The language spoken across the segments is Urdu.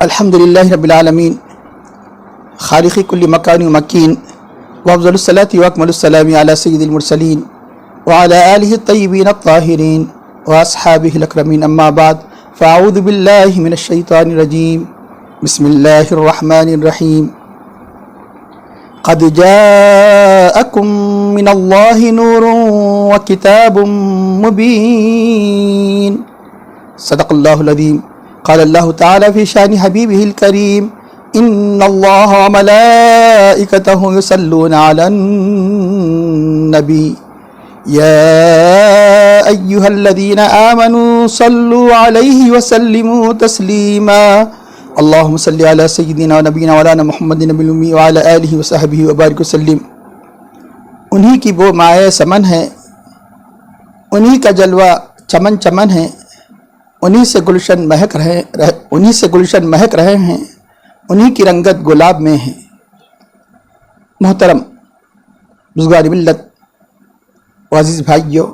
الحمد للہ رب العالمین خالق کل مکان و مکین وافضل الصلاۃ واکمل السلام علی سید المرسلین وعلی آلہ الطیبین الطاہرین واصحابہ الاکرمین اما بعد فاعوذ باللہ من الشیطان الرجیم بسم اللہ الرحمن الرحیم قد جاءکم من اللہ نور وکتاب مبین صدق اللہ العظیم. قال اللہ تعالی فی شان حبیبہ الکریم ان اللہ وملائکتہ یصلون علی النبی یا ایہا الذین آمنوا صلوا علیہ وسلموا تسلیما. اللہم صلی علی سیدنا و نبینا مولانا محمد نبی الامی وعلی آلہ وصحبہ وبارک وسلم. انہی کی وہ مائع سمن ہے، انہی کا جلوہ چمن چمن ہے، انہی سے گلشن مہک رہے ہیں، انہی کی رنگت گلاب میں ہے. محترم بزرگان ملت و عزیز بھائیو،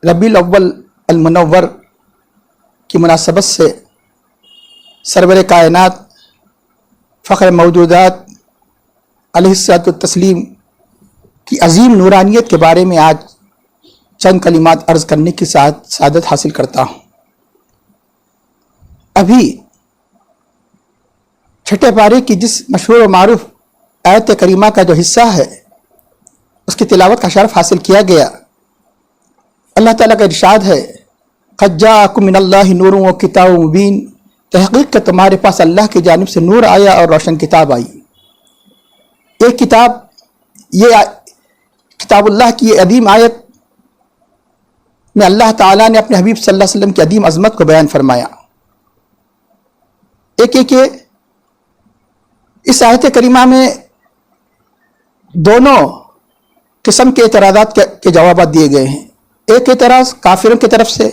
ربیع الاول المنور کی مناسبت سے سرور کائنات فخر موجودات علیہ الصلاۃ والتسلیم کی عظیم نورانیت کے بارے میں آج چند کلمات عرض کرنے کی سعادت حاصل کرتا ہوں. ابھی چھٹے پارے کی جس مشہور و معروف آیت کریمہ کا جو حصہ ہے اس کی تلاوت کا شرف حاصل کیا گیا. اللہ تعالیٰ کا ارشاد ہے قد جاءکم من اللہ نور و کتاب مبین، تحقیق کہ تمہارے پاس اللہ کی جانب سے نور آیا اور روشن کتاب آئی. ایک کتاب، یہ کتاب اللہ کی یہ عظیم آیت میں اللہ تعالیٰ نے اپنے حبیب صلی اللہ علیہ وسلم کی عظیم عظمت کو بیان فرمایا. ایک اس آیت کریمہ میں دونوں قسم کے اعتراضات کے جوابات دیے گئے ہیں. ایک اعتراض کافروں کی طرف سے،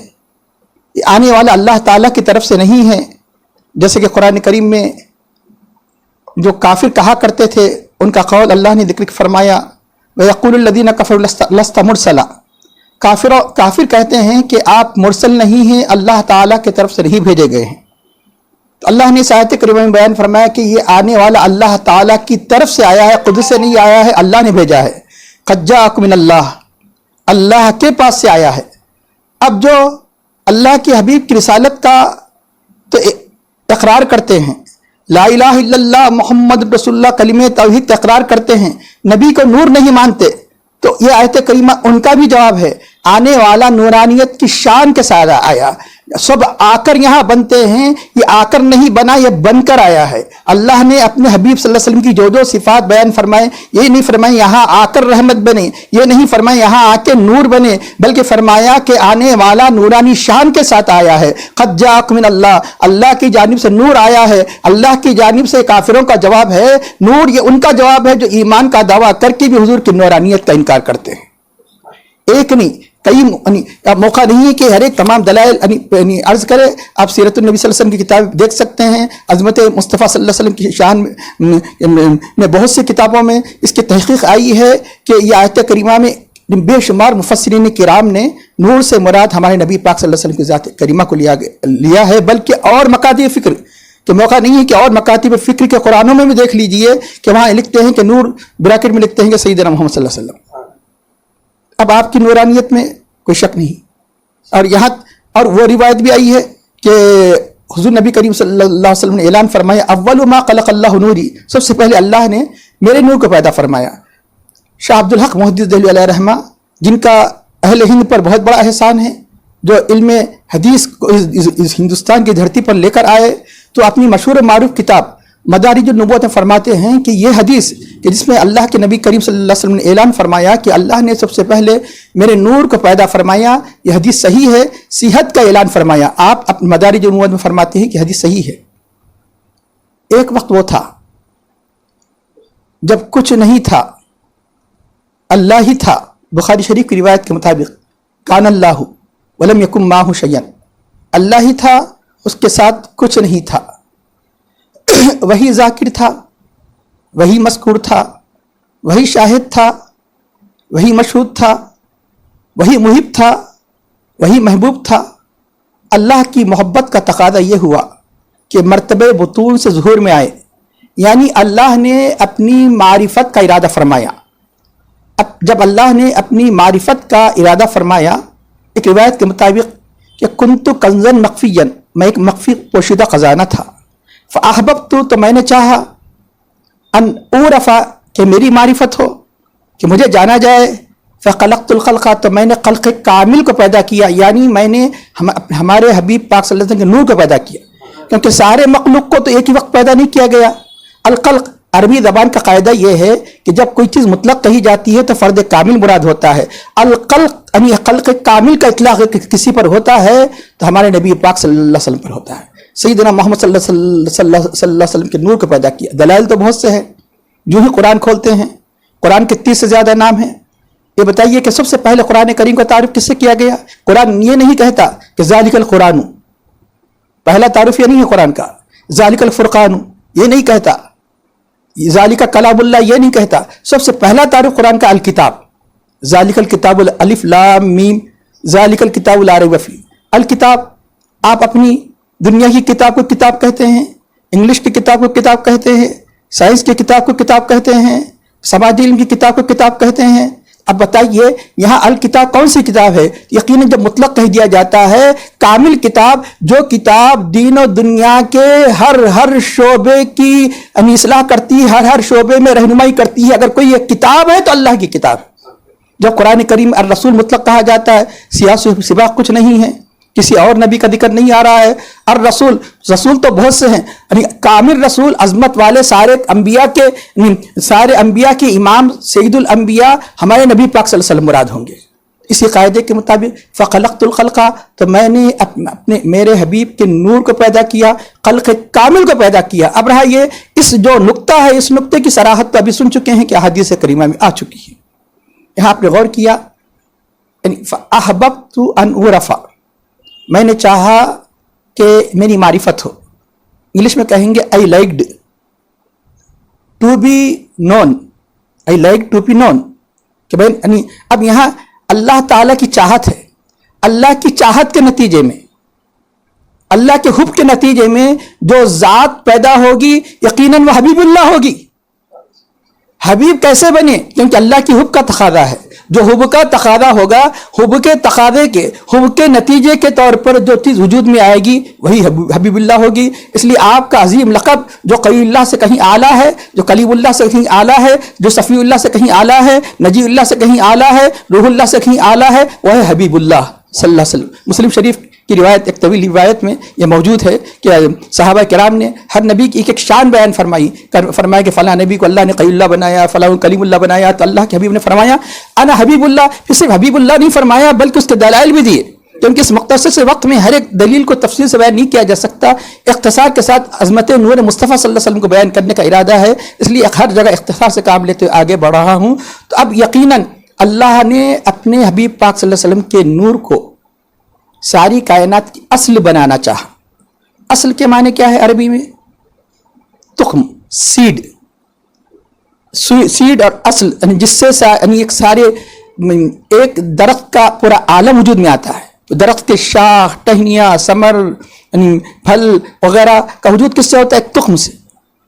یہ آنے والا اللہ تعالیٰ کی طرف سے نہیں ہے، جیسے کہ قرآن کریم میں جو کافر کہا کرتے تھے ان کا قول اللہ نے ذکر فرمایا وَيَقُولُ الَّذِينَ كَفَرُوا لَسْتَ مُرْسَلًا. کافر کہتے ہیں کہ آپ مرسل نہیں ہیں، اللہ تعالیٰ کی طرف سے نہیں بھیجے گئے ہیں. تو اللہ نے اس آیت کریمہ میں بیان فرمایا کہ یہ آنے والا اللہ تعالیٰ کی طرف سے آیا ہے، خود سے نہیں آیا ہے، اللہ نے بھیجا ہے. قد جاءکم من اللہ، اللہ کے پاس سے آیا ہے. اب جو اللہ کے حبیب کی رسالت کا تو اقرار کرتے ہیں، لا الہ الا اللہ محمد رسول اللہ کلمہ توحید اقرار کرتے ہیں، نبی کو نور نہیں مانتے، تو یہ آیت کریمہ ان کا بھی جواب ہے. آنے والا نورانیت کی شان کے ساتھ آیا، سب آ کر یہاں بنتے ہیں، یہ آ کر نہیں بنا، یہ بن کر آیا ہے. اللہ نے اپنے حبیب صلی اللہ علیہ وسلم کی جو صفات بیان فرمائے، یہ نہیں فرمائے یہاں آ کر رحمت بنے، یہ نہیں فرمائے یہاں آ کے نور بنے، بلکہ فرمایا کہ آنے والا نورانی شان کے ساتھ آیا ہے. قد جاءکم من اللہ، اللہ کی جانب سے نور آیا ہے. اللہ کی جانب سے کافروں کا جواب ہے نور، یہ ان کا جواب ہے جو ایمان کا دعویٰ کر کے بھی حضور کی نورانیت کا انکار کرتے ہیں. ایک نہیں، کئی موقع نہیں ہے کہ ہر ایک تمام دلائل عرض کرے. آپ سیرت النبی صلی اللہ علیہ وسلم کی کتاب دیکھ سکتے ہیں، عظمت مصطفیٰ صلی اللہ علیہ وسلم کی شان میں بہت سی کتابوں میں اس کی تحقیق آئی ہے کہ یہ آیت کریمہ میں بے شمار مفسرین کرام نے نور سے مراد ہمارے نبی پاک صلی اللہ علیہ وسلم کی ذات کریمہ کو لیا ہے، بلکہ اور مکاتب فکر کہ موقع نہیں ہے کہ اور مکاتب فکر کے قرآنوں میں بھی دیکھ لیجئے کہ وہاں لکھتے ہیں کہ نور بریکٹ میں لکھتے ہیں کہ سیدنا محمد صلی اللہ علیہ وسلم. اب آپ کی نورانیت میں کوئی شک نہیں. اور وہ روایت بھی آئی ہے کہ حضور نبی کریم صلی اللہ علیہ وسلم نے اعلان فرمایا اول ما خلق اللہ نوری، سب سے پہلے اللہ نے میرے نور کو پیدا فرمایا. شاہ عبدالحق محدث دہلوی علیہ رحمہ، جن کا اہل ہند پر بہت بڑا احسان ہے، جو علم حدیث کو اس ہندوستان کی دھرتی پر لے کر آئے، تو اپنی مشہور معروف کتاب مدارج النبوت میں فرماتے ہیں کہ یہ حدیث کہ جس میں اللہ کے نبی کریم صلی اللہ علیہ وسلم نے اعلان فرمایا کہ اللہ نے سب سے پہلے میرے نور کو پیدا فرمایا، یہ حدیث صحیح ہے، صحت کا اعلان فرمایا. آپ اپنے مدارج النبوت میں فرماتے ہیں کہ حدیث صحیح ہے. ایک وقت وہ تھا جب کچھ نہیں تھا، اللہ ہی تھا. بخاری شریف کی روایت کے مطابق کان اللہ ولم یکن معہ شیئا، اللہ ہی تھا، اس کے ساتھ کچھ نہیں تھا. وہی ذاکر تھا، وہی مذکور تھا، وہی شاہد تھا، وہی مشہود تھا، وہی محب تھا، وہی محبوب تھا. اللہ کی محبت کا تقاضا یہ ہوا کہ مرتبہ بطول سے ظہور میں آئے، یعنی اللہ نے اپنی معرفت کا ارادہ فرمایا. جب اللہ نے اپنی معرفت کا ارادہ فرمایا، ایک روایت کے مطابق کہ کنت کنزن مخفیًا، میں ایک مخفی پوشیدہ خزانہ تھا. فاحببت، تو میں نے چاہا، ان اعرف، کہ میری معرفت ہو، کہ مجھے جانا جائے. فخلقت الخلق، تو میں نے خلق کامل کو پیدا کیا، یعنی میں نے ہمارے حبیب پاک صلی اللہ علیہ وسلم کے نور کو پیدا کیا، کیونکہ سارے مخلوق کو تو ایک ہی وقت پیدا نہیں کیا گیا. الخلق عربی زبان کا قاعدہ یہ ہے کہ جب کوئی چیز مطلق کہی جاتی ہے تو فرد کامل مراد ہوتا ہے. الخلق یعنی خلق کامل کا اطلاق کسی پر ہوتا ہے تو ہمارے نبی پاک صلی اللہ علیہ وسلم پر ہوتا ہے. سیدنا محمد صلی اللہ علیہ وسلم کے نور کو پیدا کیا. دلائل تو بہت سے ہیں، جو ہی قرآن کھولتے ہیں قرآن کے 30 سے زیادہ نام ہیں. یہ بتائیے کہ سب سے پہلے قرآن کریم کا تعارف کس سے کیا گیا؟ قرآن یہ نہیں کہتا کہ ذالک القرآن، پہلا تعارف یہ نہیں ہے قرآن کا. ذالک الفرقان یہ نہیں کہتا، ذالک کلام اللہ یہ نہیں کہتا. سب سے پہلا تعارف قرآن کا الکتاب، ذالک الکتاب الف لام میم ذالک الکتاب لا ریب فیہ. الکتاب، آپ اپنی دنیا کی کتاب کو کتاب کہتے ہیں، انگلش کی کتاب کو کتاب کہتے ہیں، سائنس کی کتاب کو کتاب کہتے ہیں، سماجی علم کی کتاب کو کتاب کہتے ہیں. اب بتائیے یہاں الکتاب کون سی کتاب ہے؟ یقیناً جب مطلق کہہ دیا جاتا ہے کامل کتاب، جو کتاب دین و دنیا کے ہر شعبے کی اصلاح کرتی ہے، ہر شعبے میں رہنمائی کرتی ہے. اگر کوئی ایک کتاب ہے تو اللہ کی کتاب. جب قرآن کریم الرسول مطلق کہا جاتا ہے، سیاسی سباق کچھ نہیں ہے، کسی اور نبی کا ذکر نہیں آ رہا ہے. الرسول، رسول تو بہت سے ہیں، یعنی کامل رسول، عظمت والے، سارے انبیاء کے امام، سید الانبیاء ہمارے نبی پاک صلی اللہ علیہ وسلم مراد ہوں گے. اسی قاعدے کے مطابق فخلقت الخلق، تو میں نے اپنے میرے حبیب کے نور کو پیدا کیا، خلق کامل کو پیدا کیا. اب رہا یہ اس جو نقطہ ہے، اس نقطے کی صراحت تو ابھی سن چکے ہیں کہ احادیث کریمہ میں آ چکی ہے. یہاں آپ نے غور کیا، یعنی فاحببت ان اعرف، میں نے چاہا کہ میری معرفت ہو. انگلش میں کہیں گے I liked to be known، I liked to be known، کہ بھائی اب یہاں اللہ تعالیٰ کی چاہت ہے. اللہ کی چاہت کے نتیجے میں، اللہ کے حب کے نتیجے میں جو ذات پیدا ہوگی یقیناً وہ حبیب اللہ ہوگی. حبیب کیسے بنے؟ کیونکہ اللہ کی حب کا تقاضا ہے. جو حب کا تقاضا ہوگا، حب کے تقاضے کے، حب کے نتیجے کے طور پر جو چیز وجود میں آئے گی وہی حبیب اللہ ہوگی. اس لیے آپ کا عظیم لقب جو قوی اللہ سے کہیں اعلیٰ ہے، جو کلیم اللہ سے کہیں اعلیٰ ہے، جو صفی اللہ سے کہیں اعلیٰ ہے، نجی اللہ سے کہیں اعلیٰ ہے، روح اللہ سے کہیں اعلیٰ ہے، وہ ہے حبیب اللہ صلی اللہ علیہ وسلم. مسلم شریف کی روایت، ایک طویل روایت میں یہ موجود ہے کہ صحابہ کرام نے ہر نبی کی ایک شان بیان فرمایا کہ فلاں نبی کو اللہ نے قیل اللہ بنایا، فلاں کلیم اللہ بنایا. تو اللہ کے حبیب نے فرمایا انا حبیب اللہ. پھر صرف حبیب اللہ نہیں فرمایا بلکہ اس کے دلائل بھی دیے، کیونکہ اس مختصر سے وقت میں ہر ایک دلیل کو تفصیل سے بیان نہیں کیا جا سکتا. اختصار کے ساتھ عظمت نور مصطفیٰ صلی اللہ علیہ وسلم کو بیان کرنے کا ارادہ ہے، اس لیے ہر جگہ اختصار سے کام لیتے ہوئے آگے بڑھ رہا ہوں. تو اب یقیناً اللہ نے اپنے حبیب پاک صلی اللہ علیہ وسلم کے نور کو ساری کائنات کی اصل بنانا چاہا. اصل کے معنی کیا ہے عربی میں؟ تخم، سیڈ. سیڈ اور اصل، یعنی جس سے یعنی ایک درخت کا پورا عالم وجود میں آتا ہے. درخت کے شاخ، ٹہنیاں، ثمر، یعنی پھل وغیرہ کا وجود کس سے ہوتا ہے؟ ایک تخم سے،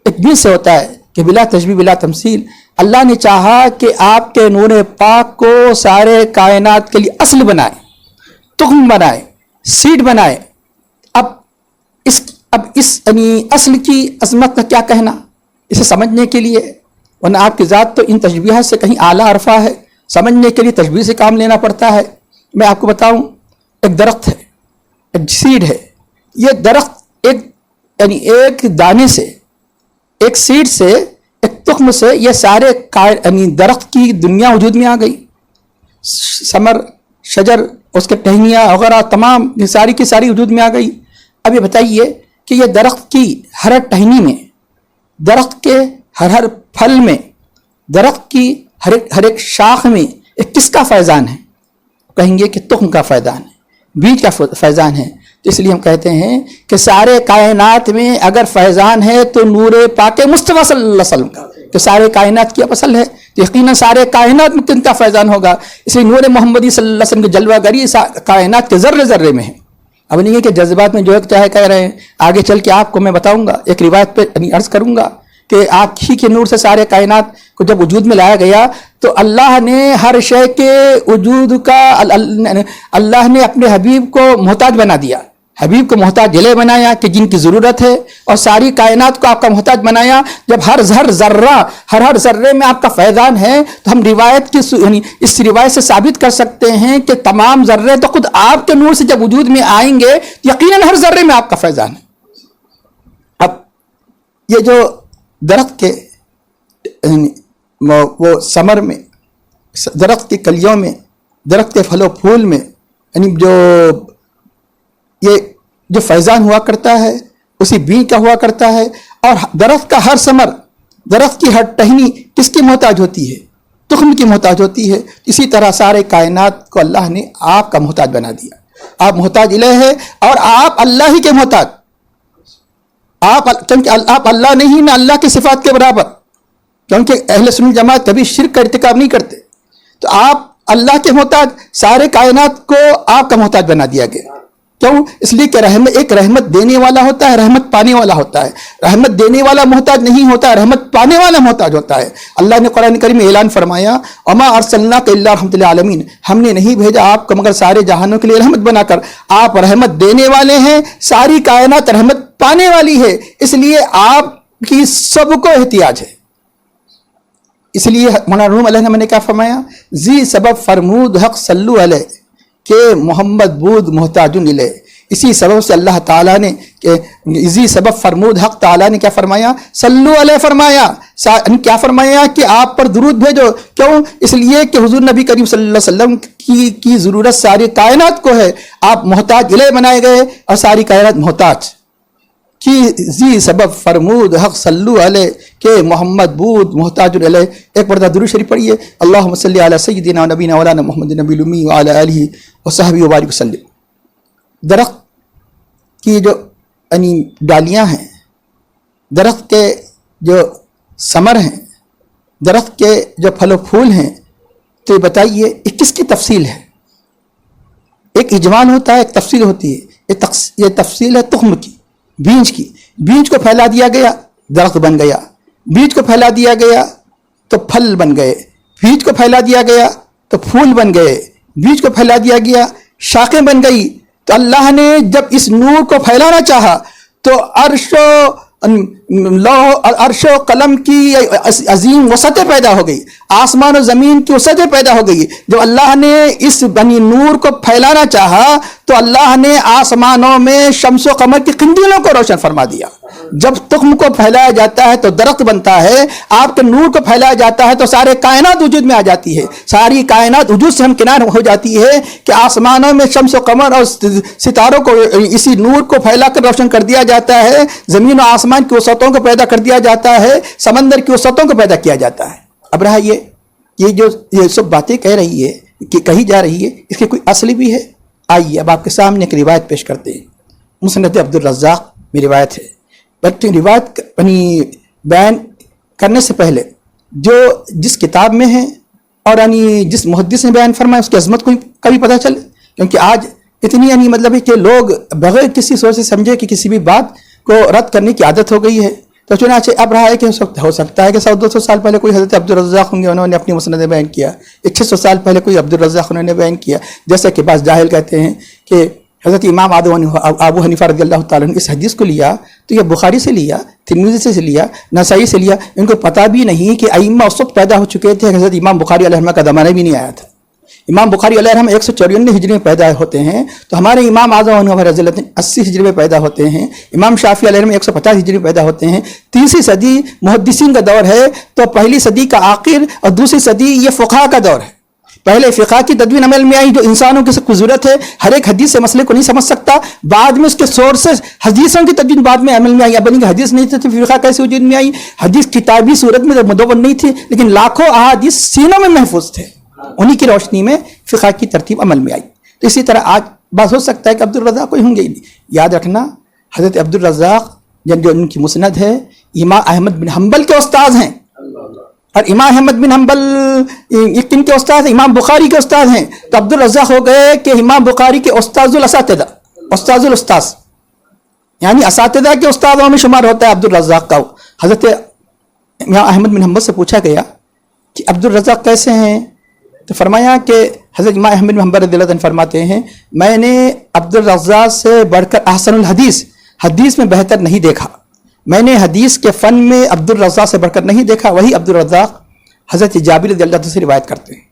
ایک بیج سے ہوتا ہے. کہ بلا تشبیہ بلا تمثیل اللہ نے چاہا کہ آپ کے نور پاک کو سارے کائنات کے لیے اصل بنائے، تخم بنائے، سیڈ بنائے. اب اس یعنی اصل کی عظمت کا کیا کہنا اسے سمجھنے کے لیے، ورنہ آپ کی ذات تو ان تشبیہات سے کہیں اعلیٰ عرفہ ہے. سمجھنے کے لیے تشبیہ سے کام لینا پڑتا ہے. میں آپ کو بتاؤں، ایک درخت ہے، ایک سیڈ ہے. یہ درخت ایک دانے سے، ایک سیڈ سے، ایک تخم سے یہ سارے یعنی درخت کی دنیا وجود میں آ گئی. ثمر، شجر، اس کے ٹہنیاں وغیرہ تمام یہ ساری کی ساری وجود میں آ گئی. اب یہ بتائیے کہ یہ درخت کی ہر ٹہنی میں، درخت کے ہر پھل میں، درخت کی ہر ایک شاخ میں ایک کس کا فیضان ہے؟ کہیں گے کہ تخم کا فیضان ہے، بیج کا فیضان ہے. تو اس لیے ہم کہتے ہیں کہ سارے کائنات میں اگر فیضان ہے تو نور پاک مصطفیٰ صلی اللہ علیہ وسلم کا، کہ سارے کائنات کی اصل ہے تو یقیناً سارے کائنات میں کن کا فیضان ہوگا؟ اس لیے نور محمدی صلی اللہ علیہ وسلم کی جلوہ گری کائنات کے ذرے ذرے میں ہے. اب نہیں ہے کہ جذبات میں جو ایک چاہے کہہ رہے ہیں. آگے چل کے آپ کو میں بتاؤں گا, ایک روایت پہ عرض کروں گا کہ آنکھ ہی کے نور سے سارے کائنات کو جب وجود میں لایا گیا تو اللہ نے ہر شے کے وجود کا اللہ نے اپنے حبیب کو محتاج بنا دیا. حبیب کو محتاج دلے بنایا کہ جن کی ضرورت ہے, اور ساری کائنات کو آپ کا محتاج بنایا. جب ہر ذرہ ہر ذرے میں آپ کا فیضان ہے تو ہم روایت کی اس روایت سے ثابت کر سکتے ہیں کہ تمام ذرے تو خود آپ کے نور سے جب وجود میں آئیں گے یقیناً ہر ذرے میں آپ کا فیضان ہے. اب یہ جو درخت کے وہ ثمر میں, درخت کی کلیوں میں, درخت کے پھل و پھول میں, یعنی جو فیضان ہوا کرتا ہے اسی بین کا ہوا کرتا ہے. اور درخت کا ہر ثمر, درخت کی ہر ٹہنی کس کی محتاج ہوتی ہے؟ تخم کی محتاج ہوتی ہے. اسی طرح سارے کائنات کو اللہ نے آپ کا محتاج بنا دیا. آپ محتاج الہ ہے اور آپ اللہ ہی کے محتاج. کیونکہ آپ اللہ نہیں نہ اللہ کی صفات کے برابر, کیونکہ اہل سنت جماعت کبھی شرک کا ارتکاب نہیں کرتے. تو آپ اللہ کے محتاج, سارے کائنات کو آپ کا محتاج بنا دیا گیا. کیوں؟ اس لیے کہ ایک رحمت دینے والا ہوتا ہے, رحمت پانے والا ہوتا ہے. رحمت دینے والا محتاج نہیں ہوتا, رحمت پانے والا محتاج ہوتا ہے. اللہ نے قرآن کریم میں اعلان فرمایا, وما ارسلناک الا رحمۃ للعالمین, ہم نے نہیں بھیجا آپ کو مگر سارے جہانوں کے لیے رحمت بنا کر. آپ رحمت دینے والے ہیں, ساری کائنات رحمت پانے والی ہے, اس لیے آپ کی سب کو احتیاج ہے. اس لیے مولانا روم علیہ نے میں نے کیا فرمایا, زی سبب فرمود حق صلو علیہ کہ محمد بود محتاج الیہ. اسی سبب سے اللہ تعالیٰ نے کہ اسی سبب فرمود حق تعالیٰ نے کیا فرمایا, صلو علیہ فرمایا. کیا فرمایا کہ آپ پر درود بھیجو. کیوں؟ اس لیے کہ حضور نبی کریم صلی اللہ علیہ وسلم کی ضرورت ساری کائنات کو ہے. آپ محتاج الیہ بنائے گئے اور ساری کائنات محتاج کی. زی سبب فرمود حق صلو علیہ کہ محمد بود محتاج الیہ. ایک مرتبہ درود شریف پڑھیے, اللہم صلی علی سیدنا و نبینا مولانا محمد نبی الامی وعلی آلہ وصحبہ وبارک وسلم. درخت کی جو یعنی ڈالیاں ہیں, درخت کے جو ثمر ہیں, درخت کے جو پھل و پھول ہیں, تو یہ بتائیے یہ کس کی تفصیل ہے؟ ایک اجمال ہوتا ہے, ایک تفصیل ہوتی ہے. یہ تفصیل ہے تخم کی, بیج کی. بیج کو پھیلا دیا گیا درخت بن گیا, بیج کو پھیلا دیا گیا تو پھل بن گئے, بیج کو پھیلا دیا گیا تو پھول بن گئے, بیج کو پھیلا دیا گیا شاخیں بن گئی. تو اللہ نے جب اس نور کو پھیلانا چاہا تو عرش و قلم کی عظیم وسعتیں پیدا ہو گئی, آسمان و زمین کی وسعتیں پیدا ہو گئی. جب اللہ نے اس نور کو پھیلانا چاہا تو اللہ نے آسمانوں میں شمس و قمر کی قندیلوں کو روشن فرما دیا. جب تخم کو پھیلایا جاتا ہے تو درخت بنتا ہے, آپ کے نور کو پھیلایا جاتا ہے تو سارے کائنات وجود میں آ جاتی ہے. ساری کائنات وجود سے ہمکنار ہو جاتی ہے کہ آسمانوں میں شمس و قمر اور ستاروں کو اسی نور کو پھیلا کر روشن کر دیا جاتا ہے. زمین و آسمان کی وسعتوں کو پیدا کر دیا جاتا ہے, سمندر کی وسعتوں کو پیدا کیا جاتا ہے. اب رہا یہ جو یہ سب باتیں کہہ رہی ہے کہ کہی جا رہی ہے, اس کی کوئی اصل بھی ہے. آئیے اب آپ کے سامنے ایک روایت پیش کرتے ہیں. مسند عبدالرزاق میں روایت ہے. بلکہ روایت بیان کرنے سے پہلے جو جس کتاب میں ہے اور جس محدث نے بیان فرمایا اس کی عظمت کو کبھی پتہ چلے. کیونکہ آج اتنی مطلب ہے کہ لوگ بغیر کسی سوچ سے سمجھے کہ کسی بھی بات کو رد کرنے کی عادت ہو گئی ہے. تو چنانچہ اب رہا ہے کہ ہو سکتا ہے کہ 100-200 سال پہلے کوئی حضرت عبدالرزاق ہوں گے, انہوں نے اپنی مسند بیان کیا. 600 سال پہلے کوئی عبدالرزاق انہوں نے بیان کیا. جیسا کہ بعض جاہل کہتے ہیں کہ حضرت امام ابو حنیفہ رضی اللہ تعالیٰ عنہ اس حدیث کو لیا تو یہ بخاری سے لیا, ترمذی سے لیا, نسائی سے لیا. ان کو پتہ بھی نہیں کہ ائمہ اس وقت پیدا ہو چکے تھے, حضرت امام بخاری علیہ رحمہ کا زمانہ بھی نہیں آیا تھا. امام بخاری علیہ رحمہ 194 ہجری میں پیدا ہوتے ہیں, تو ہمارے امام اعظم رضی اللہ عنہ 80 ہجری میں پیدا ہوتے ہیں. امام شافعی علیہ رحمہ 150 ہجری میں پیدا ہوتے ہیں. تیسری صدی محدثین کا دور ہے, تو پہلی صدی کا آخر اور دوسری صدی یہ فقہاء کا دور ہے. پہلے فقہ کی تدوین عمل میں آئی, جو انسانوں کی سب ضرورت ہے, ہر ایک حدیث سے مسئلے کو نہیں سمجھ سکتا. بعد میں اس کے سورسز حدیثوں کی تدوین بعد میں عمل میں آئی. اب حدیث نہیں تھی فقہ کیسے وجود میں آئی؟ حدیث کتابی صورت میں مدون نہیں تھی, لیکن لاکھوں احادیث سینوں میں محفوظ تھے. انہی کی روشنی میں فقہ کی ترتیب عمل میں آئی. تو اسی طرح آج بات ہو سکتا ہے کہ عبدالرزاق کوئی ہوں گے ہی نہیں. یاد رکھنا حضرت عبدالرزاق جو ان کی مسند ہے امام احمد بن حنبل کے استاذ ہیں, اور امام احمد بن حنبل کن کے استاد ہیں؟ امام بخاری کے استاد ہیں. تو عبدالرزاق ہو گئے کہ امام بخاری کے استاذ الاساتذہ. استاذ الاستاذ یعنی اساتذہ کے استادوں میں شمار ہوتا ہے عبدالرزاق کا. حضرت امام احمد بن حنبل سے پوچھا گیا کہ عبدالرزاق کیسے ہیں؟ تو فرمایا کہ حضرت امام احمد بن حنبل رضی اللہ عنہ فرماتے ہیں میں نے عبدالرزاق سے بڑھ کر احسن الحدیث حدیث میں بہتر نہیں دیکھا. میں نے حدیث کے فن میں عبدالرزاق سے بڑھ کر نہیں دیکھا. وہی عبدالرزاق حضرت جابر رضی اللہ عنہ سے روایت کرتے ہیں.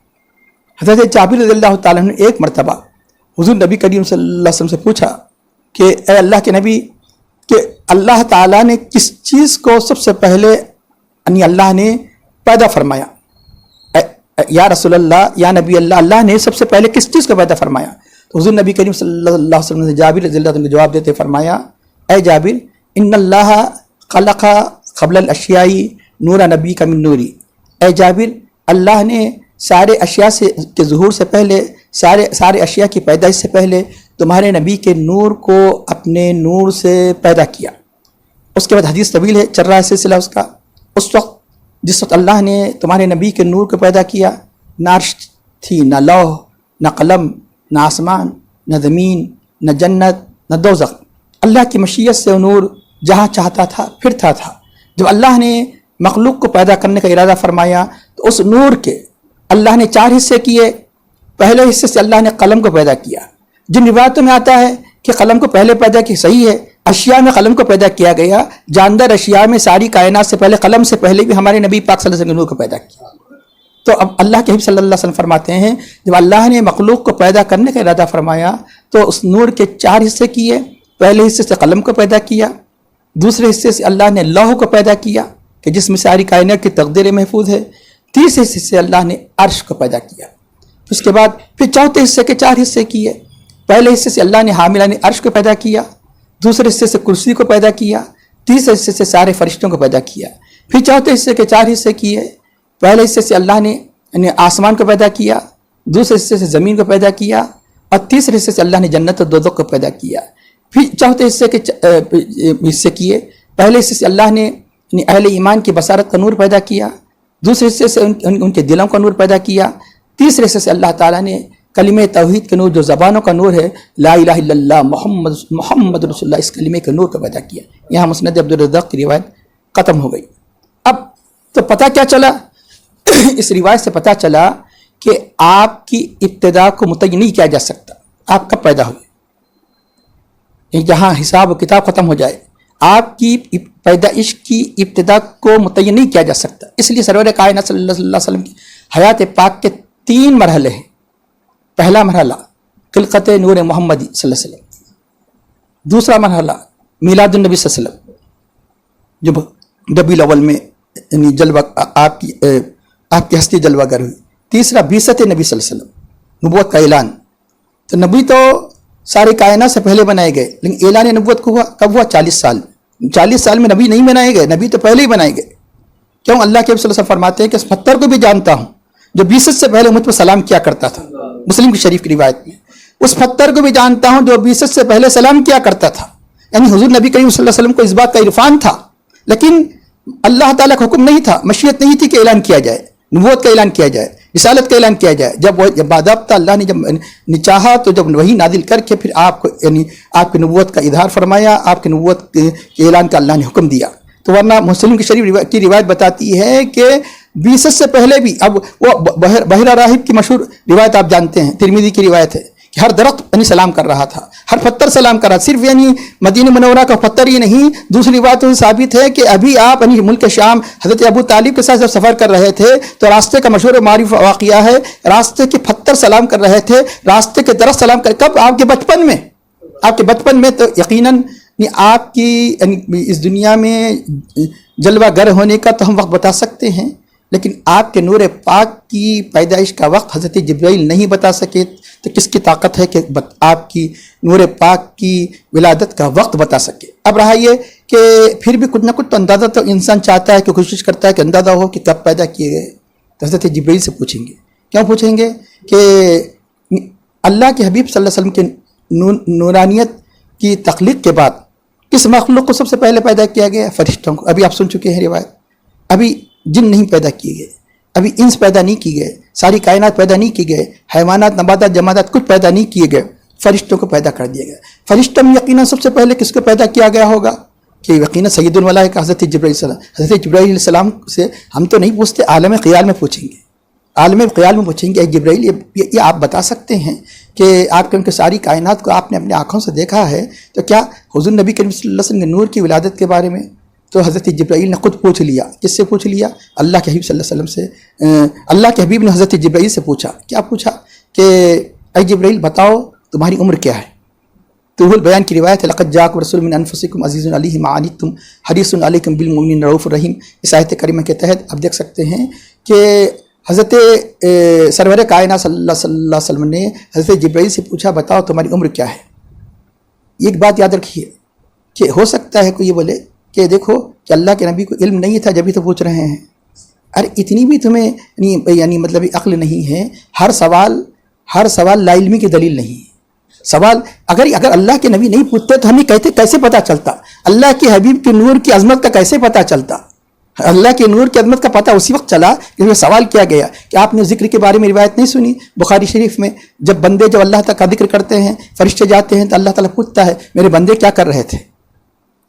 حضرت جابر رضی اللہ تعالیٰ نے ایک مرتبہ حضور نبی کریم صلی اللہ علیہ وسلم سے پوچھا کہ اے اللہ کے نبی کہ اللہ تعالیٰ نے کس چیز کو سب سے پہلے یعنی اللہ نے پیدا فرمایا؟ یا رسول اللہ یا نبی اللہ اللہ نے سب سے پہلے کس چیز کو پیدا فرمایا؟ تو حضور نبی کریم صلی اللہ علیہ وسلم نے جابر رضی اللہ عنہ کو جواب دیتے فرمایا اے جابر ان اللہ خلق قبل الاشیاء نور نبی کا من نوری. اے جابر اللہ نے سارے اشیاء سے کے ظہور سے پہلے سارے اشیاء کی پیدائش سے پہلے تمہارے نبی کے نور کو اپنے نور سے پیدا کیا. اس کے بعد حدیث طویل ہے چل رہا ہے سلسلہ اس کا. اس وقت جس وقت اللہ نے تمہارے نبی کے نور کو پیدا کیا نہ عرش تھی نہ لوح نہ قلم نہ آسمان نہ زمین نہ جنت نہ دوزخ. اللہ کی مشیت سے وہ نور جہاں چاہتا تھا پھرتا تھا. جب اللہ نے مخلوق کو پیدا کرنے کا ارادہ فرمایا تو اس نور کے اللہ نے 4 حصے کیے. پہلے حصے سے اللہ نے قلم کو پیدا کیا. جن روایتوں میں آتا ہے کہ قلم کو پہلے پیدا کیا صحیح ہے. اشیاء میں قلم کو پیدا کیا گیا. جاندار اشیاء میں ساری کائنات سے پہلے قلم سے پہلے بھی ہمارے نبی پاک صلی اللہ علیہ وسلم کے نور کو پیدا کیا. تو اب اللہ کے حبیب صلی اللہ علیہ وسلم فرماتے ہیں جب اللہ نے مخلوق کو پیدا کرنے کا ارادہ فرمایا تو اس نور کے 4 حصے کیے. پہلے حصے سے قلم کو پیدا کیا. دوسرے حصے سے اللہ نے لوح کو پیدا کیا کہ جس میں ساری کائنات کی تقدیر محفوظ ہے. تیسرے حصے سے اللہ نے عرش کو پیدا کیا. اس کے بعد پھر چوتھے حصے کے 4 حصے کیے. پہلے حصے سے اللہ نے حاملہ نے عرش کو پیدا کیا. دوسرے حصے سے کرسی کو پیدا کیا. تیسرے حصے سے سارے فرشتوں کو پیدا کیا. پھر چوتھے حصے کے 4 حصے کیے. پہلے حصے سے اللہ نے یعنی آسمان کو پیدا کیا. دوسرے حصے سے زمین کو پیدا کیا. اور تیسرے حصے سے اللہ نے جنت اور دوزخ کو پیدا کیا. پھر چوتھے حصے کے حصے کیے. پہلے حصے سے اللہ نے یعنی اہل ایمان کی بصارت کا نور پیدا کیا. دوسرے حصے سے ان کے دلوں کا نور پیدا کیا. تیسرے حصے سے اللہ تعالیٰ نے کلمہ توحید کے نور جو زبانوں کا نور ہے لا الہ الا اللہ محمد رسول اللہ اس کلمے کے نور کو پیدا کیا. یہاں مسند عبدالرزاق کی روایت ختم ہو گئی. اب تو پتہ کیا چلا اس روایت سے پتہ چلا کہ آپ کی ابتدا کو متعین نہیں کیا جا سکتا. آپ کب پیدا ہوئے جہاں حساب و کتاب ختم ہو جائے آپ کی پیدائش کی ابتدا کو متعین نہیں کیا جا سکتا. اس لیے سرور کائنات صلی اللہ علیہ وسلم کی حیات پاک کے 3 مرحلے ہیں. پہلا مرحلہ خلقت نور محمدی صلی اللہ علیہ وسلم. دوسرا مرحلہ میلاد النبی صلی اللہ علیہ وسلم جب ربیع الاول میں یعنی جلوہ آپ کی ہستی جلوہ گر ہوئی. تیسرا بعثت نبی صلی اللہ علیہ وسلم نبوت کا اعلان. تو نبی تو سارے کائنات سے پہلے بنائے گئے لیکن اعلان نبوت کو کب ہوا 40 سال. 40 سال میں نبی نہیں بنائے گئے. نبی تو پہلے ہی بنائے گئے. کیوں؟ اللہ کے صلی اللہ علیہ وسلم فرماتے ہیں کہ اس پتھر کو بھی جانتا ہوں جو بعثت سے پہلے مجھ پر سلام کیا کرتا تھا. مسلم کی شریف کی روایت میں اس پتھر کو بھی جانتا ہوں جو بعثت سے پہلے سلام کیا کرتا تھا. یعنی حضور نبی کریم صلی اللہ علیہ وسلم کو اس بات کا عرفان تھا لیکن اللہ تعالیٰ کا حکم نہیں تھا. مشیت نہیں تھی کہ اعلان کیا جائے نبوت کا اعلان کیا جائے رسالت کا اعلان کیا جائے. جب باضابطہ اللہ نے جب چاہا تو جب وہی نازل کر کے پھر آپ کو یعنی آپ کی نبوت کا اظہار فرمایا آپ کی نبوت کے اعلان کا اللہ نے حکم دیا. تو ورنہ مسلم کی شریف کی روایت بتاتی ہے کہ بعثت سے پہلے بھی اب وہ بحیرہ راہب کی مشہور روایت آپ جانتے ہیں ترمذی کی روایت ہے کہ ہر درخت یعنی سلام کر رہا تھا ہر پتھر سلام کر رہا. صرف یعنی مدینہ منورہ کا پتھر ہی نہیں دوسری روایتوں سے ثابت ہے کہ ابھی آپ یعنی ملک شام حضرت ابو طالب کے ساتھ جب سفر کر رہے تھے تو راستے کا مشہور معروف واقعہ ہے راستے کے پتھر سلام کر رہے تھے راستے کے درخت سلام کر. کب؟ آپ کے بچپن میں. تو یقیناً آپ کی اس دنیا میں جلوہ گر ہونے کا تو ہم وقت بتا سکتے ہیں لیکن آپ کے نور پاک کی پیدائش کا وقت حضرت جبرائیل نہیں بتا سکے تو کس کی طاقت ہے کہ آپ کی نور پاک کی ولادت کا وقت بتا سکے. اب رہا یہ کہ پھر بھی کچھ نہ کچھ تو اندازہ تو انسان چاہتا ہے کہ کوشش کرتا ہے کہ اندازہ ہو کہ کب پیدا کیے گئے. تو حضرت جبرائیل سے پوچھیں گے. کیوں پوچھیں گے؟ کہ اللہ کے حبیب صلی اللہ علیہ وسلم کے نورانیت کی تخلیق کے بعد کس مخلوق کو سب سے پہلے پیدا کیا گیا؟ فرشتوں کو. ابھی آپ سن چکے ہیں روایت. ابھی جن نہیں پیدا کیے گئے ابھی انس پیدا نہیں کی گئے ساری کائنات پیدا نہیں کی گئے حیوانات نباتات جمادات کچھ پیدا نہیں کیے گئے فرشتوں کو پیدا کر دیا گیا. فرشتہ میں یقیناً سب سے پہلے کس کو پیدا کیا گیا ہوگا کہ یقیناً سید الملائکہ حضرت جبرائیل علیہ السلام. حضرت جبرائیل علیہ السلام سے ہم تو نہیں پوچھتے، عالم خیال میں پوچھیں گے. عالم خیال میں پوچھیں گے، اے جبرائیل یہ آپ بتا سکتے ہیں کہ آپ کے ان کے ساری کائنات کو آپ نے اپنے آنکھوں سے دیکھا ہے، تو کیا حضور نبی کریم صلی اللہ علیہ وسلم کے نور کی ولادت کے بارے میں؟ تو حضرت جبرائیل نے خود پوچھ لیا. کس سے پوچھ لیا؟ اللہ کے حبیب صلی اللہ علیہ وسلم سے. اللہ کے حبیب نے حضرت جبرائیل سے پوچھا. کیا پوچھا؟ کہ اے جبرائیل بتاؤ تمہاری عمر کیا ہے؟ تو وہ بیان کی روایت ہے، لقد جاءکم رسول من انفسکم عزیز علیہ ما عنتم حریص علیکم بالمؤمنین رؤوف الرحیم. اس آیت کریمہ کے تحت آپ دیکھ سکتے ہیں کہ حضرت سرور کائنات صلی اللہ علیہ وسلم نے حضرت جبرائیل سے پوچھا بتاؤ تمہاری عمر کیا ہے. ایک بات یاد رکھیے کہ ہو سکتا ہے کوئی یہ بولے کہ دیکھو کہ اللہ کے نبی کو علم نہیں تھا جبھی تو پوچھ رہے ہیں. ارے اتنی بھی تمہیں یعنی مطلب عقل نہیں ہے. ہر سوال لا علمی کی دلیل نہیں ہے. سوال اگر اللہ کے نبی نہیں پوچھتے تو ہمیں کیسے پتہ چلتا؟ اللہ کے حبیب کے نور کی عظمت کا کیسے پتہ چلتا؟ اللہ کے نور کی عظمت کا پتہ اسی وقت چلا جب سوال کیا گیا. کہ آپ نے ذکر کے بارے میں روایت نہیں سنی بخاری شریف میں؟ جب اللہ تعالیٰ کا ذکر کرتے ہیں، فرشتے جاتے ہیں تو اللہ تعالیٰ پوچھتا ہے میرے بندے کیا کر رہے تھے؟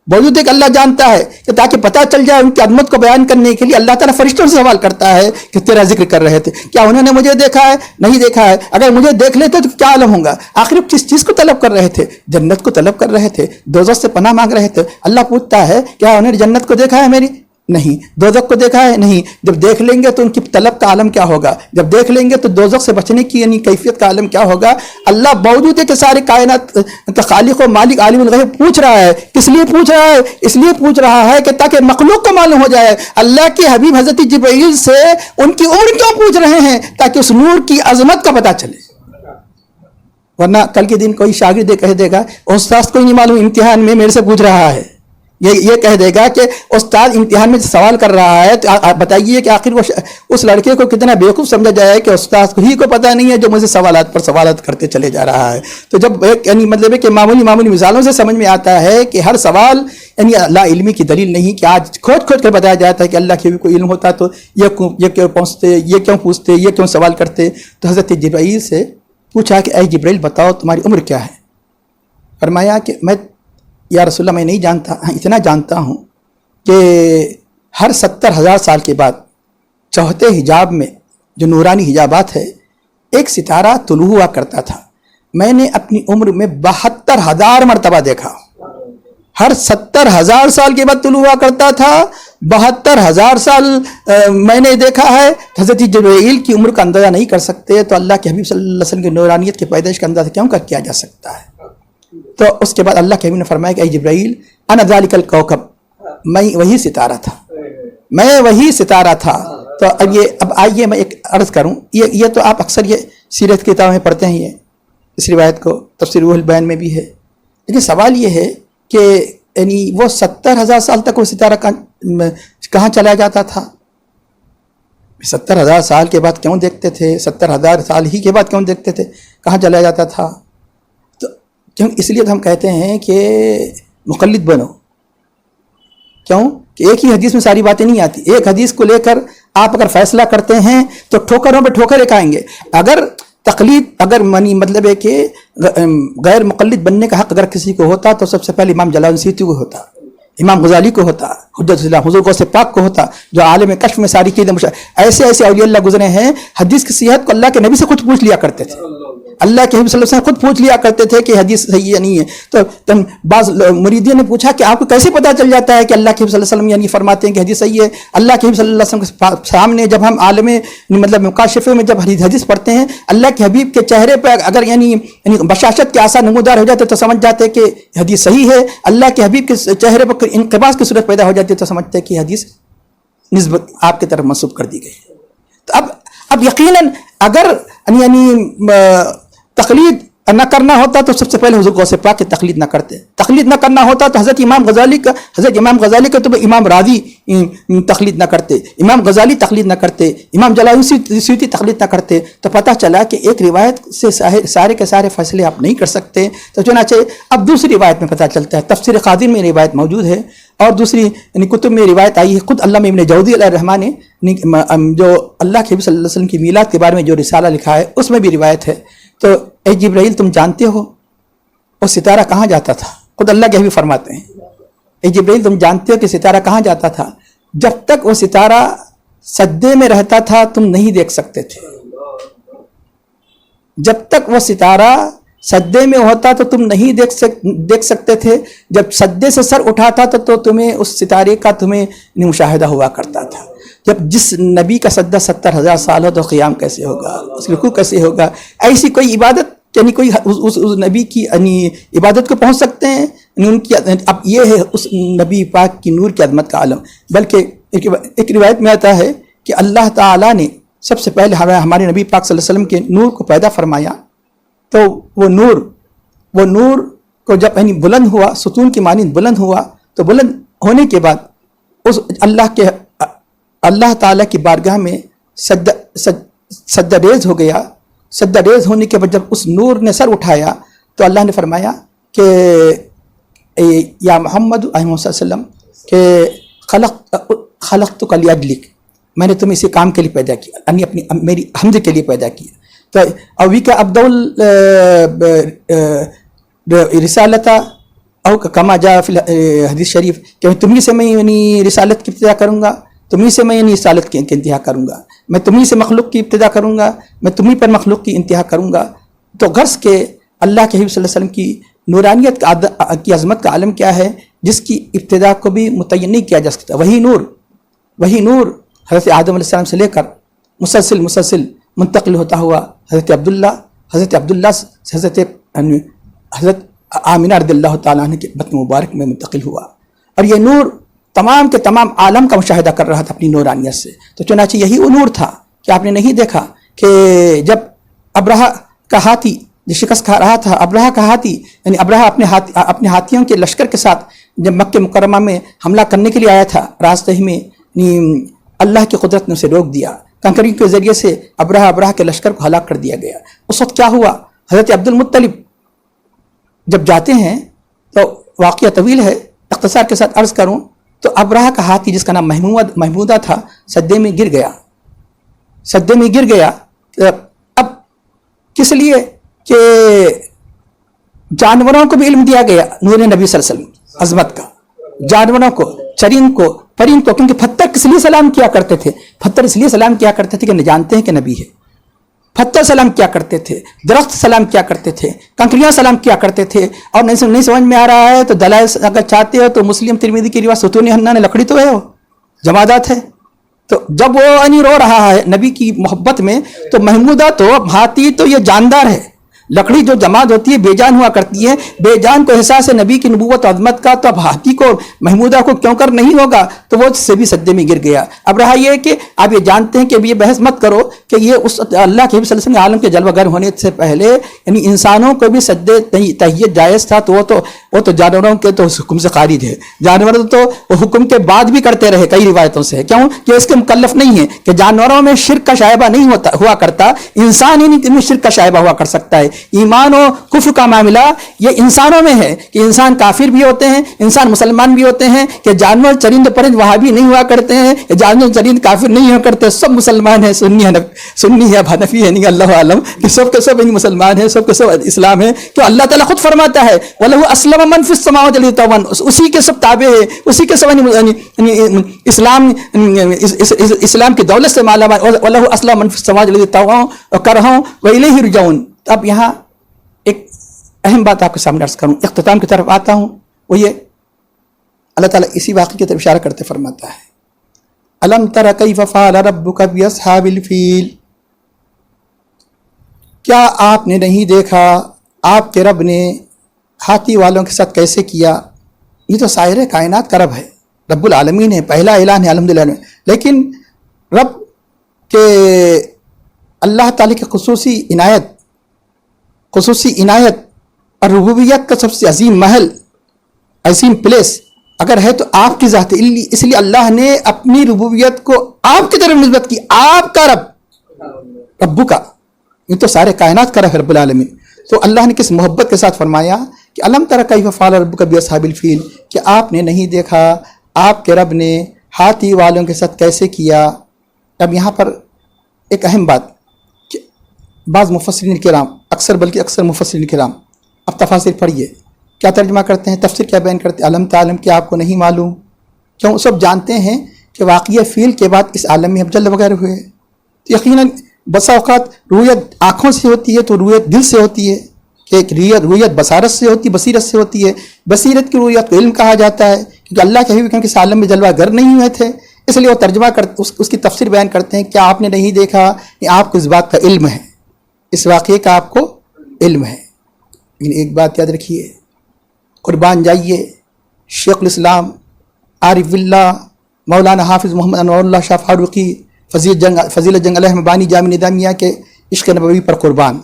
باوجود کہ اللہ جانتا ہے کہ تاکہ پتہ چل جائے ان کی عظمت کو بیان کرنے کے لیے اللہ تعالیٰ فرشتوں سے سوال کرتا ہے کہ تیرا ذکر کر رہے تھے، کیا انہوں نے مجھے دیکھا ہے؟ نہیں دیکھا ہے. اگر مجھے دیکھ لیتے تو کیا عالم ہوگا؟ آخر کس چیز کو طلب کر رہے تھے؟ جنت کو طلب کر رہے تھے، دوزخ سے پناہ مانگ رہے تھے. اللہ پوچھتا ہے کیا انہوں نے جنت کو دیکھا ہے میری؟ نہیں. دوزخ کو دیکھا ہے؟ نہیں. جب دیکھ لیں گے تو ان کی طلب کا عالم کیا ہوگا؟ جب دیکھ لیں گے تو دوزخ سے بچنے کی یعنی کیفیت کا عالم کیا ہوگا؟ اللہ باوجود ہے کہ سارے کائنات کا خالق و مالک عالم الغیب پوچھ رہا ہے. کس لیے پوچھ رہا ہے؟ اس لیے پوچھ رہا ہے کہ تاکہ مخلوق کو معلوم ہو جائے. اللہ کے حبیب حضرت جبرائیل سے ان کی عمر کیوں پوچھ رہے ہیں؟ تاکہ اس نور کی عظمت کا پتہ چلے. ورنہ کل کے دن کوئی شاگرد کہہ دے گا استاد کو ہی نہیں معلوم امتحان میں میرے سے پوچھ رہا ہے. یہ کہہ دے گا کہ استاد امتحان میں سوال کر رہا ہے تو بتائیے کہ آخر وہ اس لڑکے کو کتنا بیوقوف سمجھا جائے کہ استاد کو ہی کو پتہ نہیں ہے جو مجھے سوالات پر سوالات کرتے چلے جا رہا ہے. تو جب یعنی مطلب ہے کہ معمولی مثالوں سے سمجھ میں آتا ہے کہ ہر سوال یعنی لا علمی کی دلیل نہیں کہ آج کھوج کر بتایا جاتا ہے کہ اللہ کے بھی کوئی علم ہوتا تو یہ کیوں پہنچتے، یہ کیوں پوچھتے، یہ کیوں سوال کرتے. تو حضرت جبرائیل سے پوچھا کہ اے جبرائیل بتاؤ تمہاری عمر کیا ہے؟ فرمایا کہ میں یا رسول اللہ میں نہیں جانتا، اتنا جانتا ہوں کہ ہر 70,000 سال کے بعد چوتھے حجاب میں جو نورانی حجابات ہے ایک ستارہ طلوع ہوا کرتا تھا. میں نے اپنی عمر میں 72,000 مرتبہ دیکھا. ہر 70,000 سال کے بعد طلوع ہوا کرتا تھا. 72,000 سال میں نے دیکھا ہے. حضرت جبرائیل کی عمر کا اندازہ نہیں کر سکتے تو اللہ کے حبیب صلی اللہ علیہ وسلم کی نورانیت کی پیدائش کا اندازہ کیوں کیا جا سکتا ہے؟ تو اس کے بعد اللہ کے حبیب نے فرمایا کہ اے جبرائیل انا ذالک الکوکب، میں وہی ستارہ تھا، میں وہی ستارہ تھا. تو اب آئیے میں ایک عرض کروں. یہ تو آپ اکثر یہ سیرت کی کتابوں میں پڑھتے ہیں، یہ اس روایت کو تفسیر روح البیان میں بھی ہے. لیکن سوال یہ ہے کہ یعنی وہ 70,000 سال تک وہ ستارہ کہاں چلا جاتا تھا؟ 70,000 سال کے بعد کیوں دیکھتے تھے؟ 70,000 سال ہی کے بعد کیوں دیکھتے تھے؟ کہاں چلا جاتا تھا؟ کیوں؟ اس لیے تو ہم کہتے ہیں کہ مقلد بنو. کیوں کہ ایک ہی حدیث میں ساری باتیں نہیں آتی. ایک حدیث کو لے کر آپ اگر فیصلہ کرتے ہیں تو ٹھوکروں پہ ٹھوکر کھائیں گے. اگر منی مطلب ہے کہ غیر مقلد بننے کا حق اگر کسی کو ہوتا تو سب سے پہلے امام جلال الدین سیوطی کو ہوتا، امام غزالی کو ہوتا، حجت اللہ حضور غوث پاک کو ہوتا جو عالم کشف میں ساری چیزیں ایسے اولیاء اللہ گزرے ہیں. حدیث کی صحت کو اللہ کے نبی سے خود پوچھ لیا کرتے تھے. اللہ کے حبیب صلی اللہ علیہ وسلم خود پوچھ لیا کرتے تھے کہ حدیث صحیح ہے نہیں ہے. تو بعض مریدین نے پوچھا کہ آپ کو کیسے پتہ چل جاتا ہے کہ اللہ کے حبیب صلی اللہ علیہ وسلم یعنی فرماتے ہیں کہ حدیث صحیح ہے؟ اللہ کے حبیب صلی اللہ علیہ وسلم کے سامنے جب ہم عالم مطلب مکاشفے میں جب حدیث پڑھتے ہیں اللہ کے حبیب کے چہرے پہ اگر یعنی بشاشت کے آثار نمودار ہو جاتے تو سمجھ جاتے کہ حدیث صحیح ہے. اللہ کے حبیب کے چہرے پر انقباض کی صورت پیدا ہو جاتی ہے تو سمجھتے کہ حدیث نسبت آپ کی طرف منسوب کر دی گئی. تو اب یقیناً اگر یعنی تقلید نہ کرنا ہوتا تو سب سے پہلے حضور غوث پاک کی تقلید نہ کرتے. تقلید نہ کرنا ہوتا تو حضرت امام غزالی کا تو امام راضی تقلید نہ کرتے، امام غزالی تقلید نہ کرتے، امام جلال سیوطی تقلید نہ کرتے. تو پتہ چلا کہ ایک روایت سے سارے کے سارے فیصلے آپ نہیں کر سکتے. تو چنانچہ اب دوسری روایت میں پتہ چلتا ہے. تفسیر خازن میں روایت موجود ہے اور دوسری یعنی کتب میں روایت آئی ہے. خود علامہ ابن جوزی علیہ الرحمٰن نے جو اللہ کے حبیب صلی اللہ علیہ وسلم کی میلاد کے بارے میں جو رسالہ لکھا ہے اس میں بھی روایت ہے. تو اے جبرائیل تم جانتے ہو وہ ستارہ کہاں جاتا تھا؟ خود اللہ کے بھی فرماتے ہیں اے جبرائیل تم جانتے ہو کہ ستارہ کہاں جاتا تھا؟ جب تک وہ ستارہ سجدے میں رہتا تھا تم نہیں دیکھ سکتے تھے. جب تک وہ ستارہ سجدے میں ہوتا تو تم نہیں دیکھ سکتے تھے. جب سجدے سے سر اٹھاتا تو تمہیں اس ستارے کا تمہیں مشاہدہ ہوا کرتا تھا. جب جس نبی کا سجدہ 70,000 سال ہو تو قیام کیسے ہوگا, اس رکوع کیسے ہوگا؟ ایسی کوئی عبادت یعنی کوئی اس نبی کی عبادت کو پہنچ سکتے ہیں؟ ان کی اب یہ ہے اس نبی پاک کی نور کی عظمت کا عالم. بلکہ ایک روایت میں آتا ہے کہ اللہ تعالیٰ نے سب سے پہلے ہمارے نبی پاک صلی اللہ علیہ وسلم کے نور کو پیدا فرمایا. تو وہ نور کو جب یعنی بلند ہوا, ستون کی مانند بلند ہوا, تو بلند ہونے کے بعد اس اللہ تعالیٰ کی بارگاہ میں سجدہ ریز ہو گیا. سجدہ ریز ہونے کے بعد جب اس نور نے سر اٹھایا تو اللہ نے فرمایا کہ یا محمد صلی اللہ علیہ وسلم کہ خلقتک لأجلک, میں نے تمہیں اسی کام کے لیے پیدا کیا, یعنی اپنی میری حمد کے لیے پیدا کیا. تو اوی کا ابدول رسالت او کما جاء فی حدیث شریف کہ تمہیں سے میں یعنی رسالت کی ابتدا کروں گا, تمہیں سے میں یعنی رسالت کی انتہا کروں گا, میں تمہیں سے مخلوق کی ابتدا کروں گا, میں تمہیں پر مخلوق کی انتہا کروں گا. تو غرض کے اللہ کے حبیب صلی اللہ علیہ وسلم کی نورانیت کی عظمت کا عالم کیا ہے جس کی ابتدا کو بھی متعین نہیں کیا جا سکتا. وہی نور حضرت آدم علیہ السلام سے لے کر مسلسل منتقل ہوتا ہوا حضرت عبداللہ سے حضرت آمینہ رضی اللہ تعالیٰ عنہ کے بطن مبارک میں منتقل ہوا. اور یہ نور تمام کے تمام عالم کا مشاہدہ کر رہا تھا اپنی نورانیت سے. تو چنانچہ یہی وہ نور تھا کہ آپ نے نہیں دیکھا کہ جب ابرہہ کا ہاتھی جو شکست کھا رہا تھا, ابرہہ کا ہاتھی یعنی ابرہہ اپنے ہاتھیوں کے لشکر کے ساتھ جب مکہ مکرمہ میں حملہ کرنے کے لیے آیا تھا, راستے ہی میں اللہ کی قدرت نے اسے روک دیا. کنکری کے ذریعے سے ابرہہ کے لشکر کو ہلاک کر دیا گیا. اس وقت کیا ہوا, حضرت عبد المطلب جب جاتے ہیں تو واقعہ طویل ہے, اختصار کے ساتھ عرض کروں تو ابرہہ کا ہاتھی جس کا نام محمودہ تھا سجدے میں گر گیا. اب کس لیے کہ جانوروں کو بھی علم دیا گیا نور نبی صلی اللہ علیہ وسلم عظمت کا, جانوروں کو, چرند کو, پرند کو, کیونکہ پتھر کس لیے سلام کیا کرتے تھے؟ پتھر اس لیے سلام کیا کرتے تھے کہ جانتے ہیں کہ نبی ہے. پتھر سلام کیا کرتے تھے, درخت سلام کیا کرتے تھے, کنکریاں سلام کیا کرتے تھے. اور نہیں سمجھ میں آ رہا ہے تو دلائل اگر چاہتے ہو تو مسلم ترمذی کی روایت ستون حنہ نے لکڑی تو ہے, وہ جمادات ہے. تو جب وہ رو رہا ہے نبی کی محبت میں, تو محمودہ تو ہاتھی تو یہ جاندار ہے, لکڑی جو جماد ہوتی ہے بے جان ہوا کرتی ہے, بے جان کو احساس ہے نبی کی نبوت و عظمت کا, تو اب ہاتھی کو محمودہ کو کیوں کر نہیں ہوگا؟ تو وہ سے بھی سجدے میں گر گیا. اب رہا یہ کہ آپ یہ جانتے ہیں کہ یہ بحث مت کرو کہ یہ اس اللہ کے حبیب صلی اللہ علیہ وسلم عالم کے جلوہ گر ہونے سے پہلے یعنی انسانوں کو بھی سجدے تحیت جائز تھا, تو وہ تو جانوروں کے تو حکم سے خارج ہے. جانور تو وہ حکم کے بعد بھی کرتے رہے, کئی روایتوں سے. کیوں کہ اس کے مکلف نہیں ہے کہ جانوروں میں شرک کا شائبہ نہیں ہوا کرتا, انسان ہی نہیں شرک کا شائبہ ہوا کر سکتا ہے. ایمان و کفر کا معاملہ یہ انسانوں میں ہے کہ انسان کافر بھی ہوتے ہیں, انسان مسلمان بھی ہوتے ہیں, کہ جانور چرند پرند وہاں بھی نہیں ہوا کرتے ہیں, جانور چرند کافر نہیں ہوا کرتے, سب مسلمان ہیں, سنی ہے حنفی ہے, نہیں اللہ عالم کہ سب کے سب مسلمان ہیں, سب کے سب اسلام ہے. تو اللہ تعالیٰ خود فرماتا ہے وَلَهُ أَسْلَمَ مَنْ فِي السَّمَاوَاتِ وَالْأَرْضِ, اسی کے سب تابع ہے, اسی کے سب اسلام کی دولت سے مالا مال. وَلَهُ أَسْلَمَ مَنْ فِي السَّمَاوَاتِ وَالْأَرْضِ وَكَرْهُ وَإِلَيْهِ يُرْجَعُونَ. اب یہاں ایک اہم بات آپ کے سامنے عرض کروں, اختتام کی طرف آتا ہوں. وہ یہ اللہ تعالیٰ اسی واقعے کی طرف اشارہ کرتے فرماتا ہے الم تر کیف فعل ربک باصحاب الفیل, کیا آپ نے نہیں دیکھا آپ کے رب نے ہاتھی والوں کے ساتھ کیسے کیا. یہ تو سائر کائنات کا رب ہے, رب العالمین ہے, پہلا اعلان ہے الحمدللہ. لیکن رب کے اللہ تعالیٰ کی خصوصی عنایت اور ربوبیت کا سب سے عظیم محل, عظیم پلیس اگر ہے تو آپ کی ذات, اس لیے اللہ نے اپنی ربوبیت کو آپ کی طرف نسبت کی. آپ کا رب ربو کا, یہ تو سارے کائنات کا رب ہے رب العالمین. تو اللہ نے کس محبت کے ساتھ فرمایا کہ الم تر کیف فعل ربک باصحاب الفیل, کہ آپ نے نہیں دیکھا آپ کے رب نے ہاتھی والوں کے ساتھ کیسے کیا. اب یہاں پر ایک اہم بات کہ بعض مفسرین کرام, اکثر مفسرین کرام اب تفاسیر پڑھیے کیا ترجمہ کرتے ہیں, تفسیر کیا بیان کرتے ہیں, علم تعلم کہ آپ کو نہیں معلوم. کیوں؟ سب جانتے ہیں کہ واقعہ فیل کے بعد اس عالم میں ابجل وغیرہ ہوئے. یقیناً بسا اوقات رویت آنکھوں سے ہوتی ہے تو رویت دل سے ہوتی ہے, کہ رویت بصارت سے ہوتی ہے, بصیرت سے ہوتی ہے. بصیرت کی رویت کو علم کہا جاتا ہے, کیونکہ اللہ کے حبیب اس عالم میں جلوہ گر نہیں ہوئے تھے, اس لیے وہ ترجمہ اس کی تفسیر بیان کرتے ہیں. کیا آپ نے نہیں دیکھا کہ آپ کو اس بات کا علم ہے, اس واقعے کا آپ کو علم ہے. لیکن ایک بات یاد رکھیے, قربان جائیے شیخ الاسلام عارف اللہ مولانا حافظ محمد انور اللہ شاہ فاروقی فضیلت جنگ علیہ بانی جامع نظامیہ کے عشق نبوی پر قربان.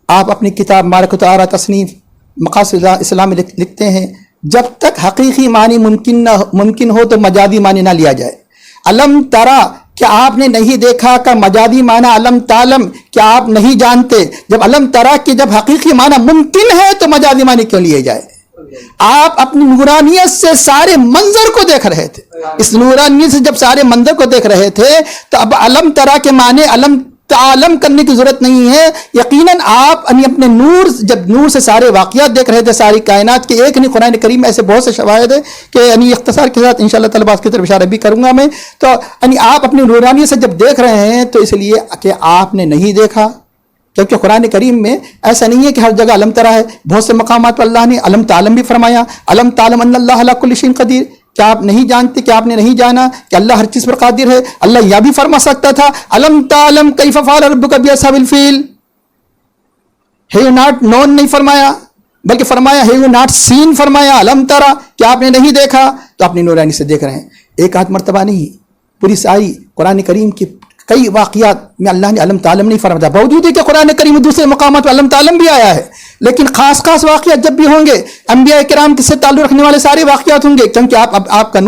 آپ اپنی کتاب معرکۃ آراء تصنیف مقاصد اسلام میں لکھتے ہیں جب تک حقیقی معنی ممکن ہو تو مجازی معنی نہ لیا جائے. علم ترا کیا آپ نے نہیں دیکھا کا مجازی معنی علم تعلم کیا آپ نہیں جانتے. جب علم ترا کہ جب حقیقی معنی ممکن ہے تو مجازی معنی کیوں لیے جائے. آپ اپنی نورانیت سے سارے منظر کو دیکھ رہے تھے, اس نورانیت سے جب سارے منظر کو دیکھ رہے تھے تو اب علم ترا کے معنی علم تعلم کرنے کی ضرورت نہیں ہے. یقیناً آپ اپنے نور, جب نور سے سارے واقعات دیکھ رہے تھے ساری کائنات کے, ایک نہیں قرآن کریم میں ایسے بہت سے شواہد ہیں کہ اختصار کے ساتھ انشاءاللہ طلباء کی طرف اشارہ بھی کروں گا میں. تو آپ اپنی نورانیت سے جب دیکھ رہے ہیں تو اس لیے کہ آپ نے نہیں دیکھا, کیونکہ قرآن کریم میں ایسا نہیں ہے کہ ہر جگہ علم ترا ہے. بہت سے مقامات پر اللہ نے علم تعلم بھی فرمایا. علم تعلم ان اللہ علی کل شیء قدیر, کیا آپ نہیں جانتے, کیا آپ نے نہیں جانا کہ اللہ ہر چیز پر قادر ہے. اللہ یہ بھی فرما سکتا تھا علم تعلم کیف فعل ربک باصحاب الفیل, ہے یو ناٹ نون نہیں فرمایا بلکہ فرمایا ہے یو ناٹ سین فرمایا. علم ترا کیا آپ نے نہیں دیکھا, تو اپنی نورانی سے دیکھ رہے ہیں. ایک آدھ مرتبہ نہیں, پوری ساری قرآن کریم کی کئی واقعات میں اللہ نے علم تعلم نہیں فرمایا. باوجود ہے کہ قرآن کریم میں دوسرے مقامات پر علم تعلم بھی آیا ہے, لیکن خاص واقعات جب بھی ہوں گے انبیاء کرام سے تعلق رکھنے والے سارے واقعات ہوں گے, کیونکہ آپ کا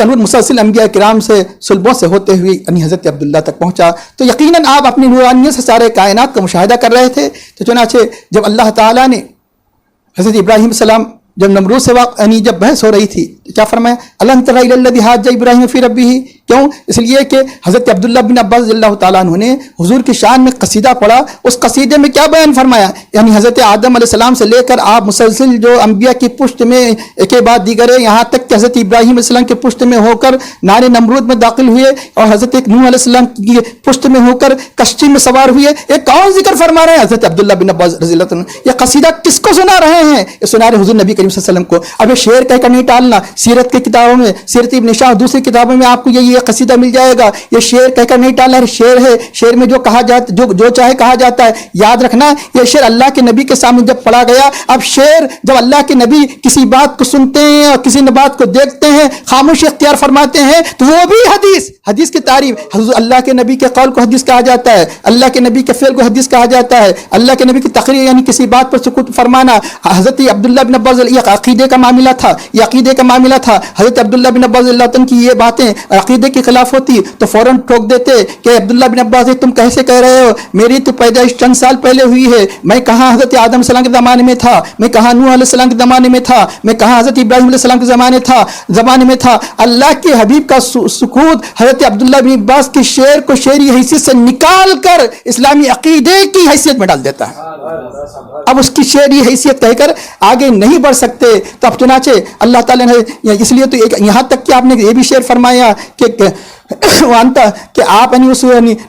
نور مسلسل انبیاء کرام سے صلبوں سے ہوتے ہوئے حضرت عبداللہ تک پہنچا. تو یقیناً آپ اپنی نورانیت سے سارے کائنات کا مشاہدہ کر رہے تھے. تو چنانچہ جب اللہ تعالیٰ نے حضرت ابراہیم السلام جب نمرود سے جب بحث ہو رہی تھی تو کیا فرمایا, الم تر الی الذی حاج ابراہیم فی ربہ. کیوں؟ اس لیے کہ حضرت عبداللہ بن عباس رضی اللہ تعالیٰ عنہ نے حضور کی شان میں قصیدہ پڑھا. اس قصیدے میں کیا بیان فرمایا, یعنی حضرت آدم علیہ السلام سے لے کر آپ مسلسل جو انبیاء کی پشت میں ایک بعد دیگر ہے, یہاں تک کہ حضرت ابراہیم علیہ السلام کے پشت میں ہو کر نار نمرود میں داخل ہوئے اور حضرت نوح علیہ السلام کی پشت میں ہو کر کشتی میں سوار ہوئے. یہ کون ذکر فرما رہے ہیں؟ حضرت عبداللہ بن عباس رضی اللہ عنہ. یہ قصیدہ کس کو سنا رہے ہیں؟ یہ سنا رہے حضور نبی کریم صلی اللہ علیہ وسلم کو. اب یہ شعر کہہ کر نہیں ٹالنا, سیرت کی کتابوں میں, سیرت ابن شاہ دوسری کتابوں میں آپ کو یہ قصیدہ مل جائے گا. یہ شعر کہہ کر نہیں ٹالنا, شعر ہے, شعر میں جو کہا جاتا جو چاہے کہا جاتا ہے. یاد رکھنا یہ شعر اللہ کے نبی کے سامنے جب پڑھا گیا. اب شعر جب اللہ کے نبی کسی بات کو سنتے ہیں اور کسی بات کو دیکھتے ہیں, خاموشی اختیار فرماتے ہیں, تو وہ بھی حدیث کی تعریف. اللہ کے نبی کے قول کو حدیث کہا جاتا ہے, اللہ کے نبی کے فعل کو حدیث کہا جاتا ہے, اللہ کے نبی کی تقریر یعنی کسی بات پر سکوت فرمانا. حضرت عبداللہ بن عباس یہ عقیدے کا معاملہ تھا, یہ عقیدے کا معاملہ تھا. حضرت عبداللہ بن عباس اللہ عنہ کی یہ باتیں عقیدے کے خلاف ہوتی تو فوراً ٹوک دیتے کہ عبداللہ بن عباس تم کیسے کہہ رہے ہو, میری تو پیدائش چند سال پہلے ہوئی ہے, میں کہاں حضرت آدم علیہ السلام کے زمانے میں تھا, میں کہاں نوح علیہ السلام کے زمانے میں تھا, میں کہاں حضرت ابراہیم علیہ السلام کے زمانے میں تھا. اللہ کے حبیب کا سکوت حضرت عبداللہ بن عباس کے شعر کو شعری حیثیت سے نکال کر اسلامی عقیدے کی حیثیت میں ڈال دیتا ہے. اب اس کی شعری حیثیت کہہ کر آگے نہیں بڑھ سکتے. تو اب چنانچہ اللہ تعالیٰ نے اس لیے تو یہاں تک کہ آپ نے یہ بھی شعر فرمایا کہ کہ آپ اس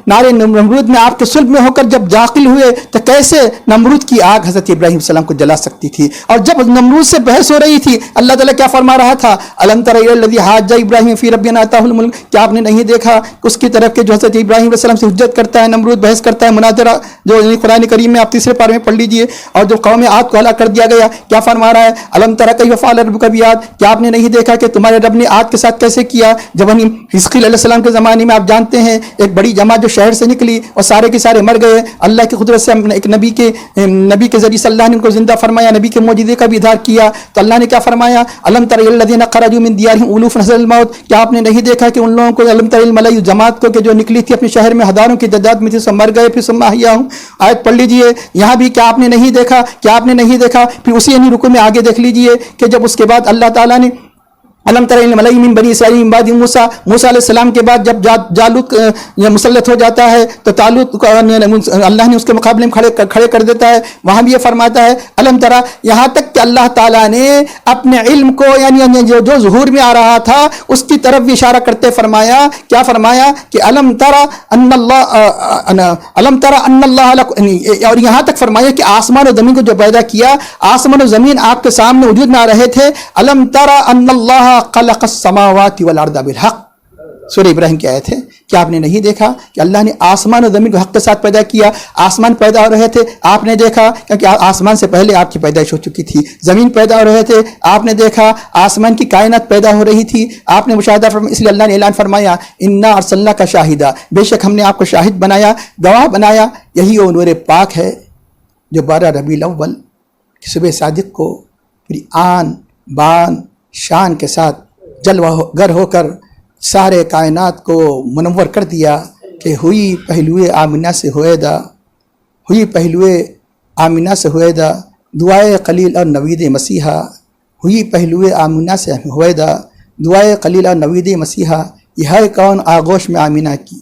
نار نمرود میں آپ کے صلب میں ہو کر جب داخل ہوئے تو کیسے نمرود کی آگ حضرت ابراہیم السلام کو جلا سکتی تھی. اور جب نمرود سے بحث ہو رہی تھی اللہ تعالیٰ کیا فرما رہا تھا, الم تر الی الذی حاج ابراہیم فی ربہ ان آتاہ الملک. کیا آپ نے نہیں دیکھا اس کی طرف کہ جو حضرت ابراہیم علیہ السلام سے حجت کرتا ہے, نمرود بحث کرتا ہے, مناظرہ جو قرآن کریم میں آپ تیسرے پارے میں پڑھ لیجئے. اور جو قوم عاد کو ہلاک کر دیا گیا, کیا فرما رہا ہے, الم تر کیف فعل ربک بعاد. کیا آپ نے نہیں دیکھا کہ تمہارے رب نے عاد کے ساتھ کیسے کیا. جب حزقیل علیہ السلام کے زمانے میں آپ جانتے ہیں ایک بڑی جماعت جو شہر سے نکلی اور سارے کے سارے مر گئے, اللہ کی قدرت سے ایک نبی کے ذریعے سے اللہ نے ان کو زندہ فرمایا, نبی کے معجزے کا بھی اظہار کیا. تو اللہ نے کیا فرمایا, الم تر الی الذین خرجوا من دیارہم الوفا حذر الموت. کیا آپ نے نہیں دیکھا کہ ان لوگوں کو, الم تر الملأ جماعت کو کہ جو نکلی تھی اپنے شہر میں ہزاروں کی تعداد میں تھی, سب مر گئے پھر ثم احیاہم. آیت پڑھ لیجئے یہاں بھی, کیا آپ نے نہیں دیکھا, کیا آپ نے نہیں دیکھا. پھر اسی رکوع میں آگے دیکھ لیجئے کہ جب اس کے بعد اللہ تعالیٰ نے علم تر الی الملأ من بنی اسرائیل من بعد موسیٰ علیہ السلام کے بعد جب جالوت مسلط ہو جاتا ہے تو طالوت کو اللہ نے اس کے مقابلے میں کھڑے کر دیتا ہے. وہاں بھی یہ فرماتا ہے علم ترا، یہاں تک کہ اللہ تعالیٰ نے اپنے علم کو یعنی جو ظہور میں آ رہا تھا اس کی طرف بھی اشارہ کرتے فرمایا، کیا فرمایا کہ علم ترا ان اللہ، اور یہاں تک فرمایا کہ آسمان و زمین کو جو پیدا کیا، آسمان و زمین آپ کے سامنے وجود میں آ رہے تھے. علم ترا ان اللہ خلق السماوات والارض بالحق، سورہ ابراہیم کی آیت ہے. کیا آپ نے نہیں دیکھا کہ اللہ نے آسمان و زمین کو حق کے ساتھ پیدا کیا؟ آسمان پیدا ہو رہے تھے، آپ نے دیکھا کیونکہ آسمان سے پہلے آپ کی پیدائش ہو چکی تھی. زمین پیدا ہو رہے تھے، آپ نے دیکھا آسمان کی کائنات پیدا ہو رہی تھی، آپ نے مشاہدہ فرمایا. اس لیے اللہ نے اعلان فرمایا انا ارسلناک شاہدا، بے شک ہم نے آپ کو شاہد بنایا، گواہ بنایا. یہی وہ نور پاک ہے جو 12 ربیع الاول کی صبح صادق کو پھر آن بان شان کے ساتھ جلوہ گر ہو کر سارے کائنات کو منور کر دیا کہ ہوئی پہلوئے آمنہ سے ہوئیدہ، ہوئی پہلوئے آمنہ سے ہوئیدہ دعائے قلیل اور نوید مسیحا، ہوئی پہلوئے آمنہ سے ہوئیدہ دعائے قلیل اور نوید مسیحا. یہ ہے کون آغوش میں آمنہ کی.